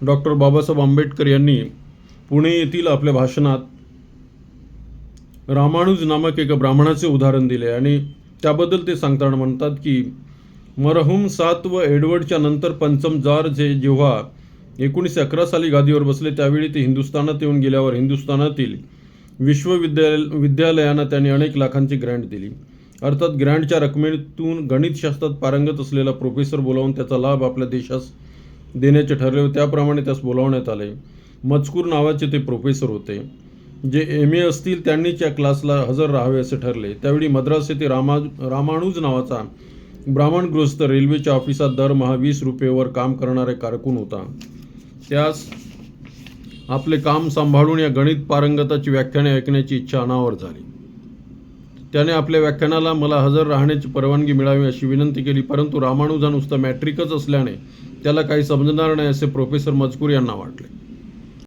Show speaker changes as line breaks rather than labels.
Doctor Babasaheb Ambedkar यांनी पुणे येथील आपल्या भाषणात रामानुज नामक एका ब्राह्मणाचे उदाहरण दिले आणि त्याबद्दल ते सांगताना म्हणतात की मरहूम 7 व एडवर्डच्या नंतर पंचम जॉर्ज हे जेव्हा 1911 साली गादीवर बसले त्यावेळी ते हिंदुस्थानात येऊन गेल्यावर हिंदुस्थानातील विद्यालयांना त्यांनी अनेक लाखांची ग्रँट दिली. अर्थात ग्रँटच्या रकमेतून गणितशास्त्रात पारंगत असलेला प्रोफेसर बोलावून त्याचा लाभ आपल्या देशास देण्याचे ठरले व त्याप्रमाणे त्यास बोलावण्यात आले. मजकूर नावाचे ते प्रोफेसर होते. जे MA असतील त्यांनीच या क्लासला हजर राहावे असे ठरले. त्यावेळी मद्रास येथे रामानुज नावाचा ब्राह्मण गृहस्थ रेल्वेच्या ऑफिसात दरमहा 20 रुपयेवर काम करणारे कारकून होता. त्यास आपले काम सांभाळून या गणित पारंगताची व्याख्याने ऐकण्याची इच्छा अनावर झाली. त्याने आपल्या व्याख्यानाला मला हजर राहण्याची परवानगी मिळावी अशी विनंती केली, परंतु रामानुज हा नुसता मॅट्रिकच असल्याने त्याला काही समजणार नाही असे प्रोफेसर मजकूर यांना वाटले.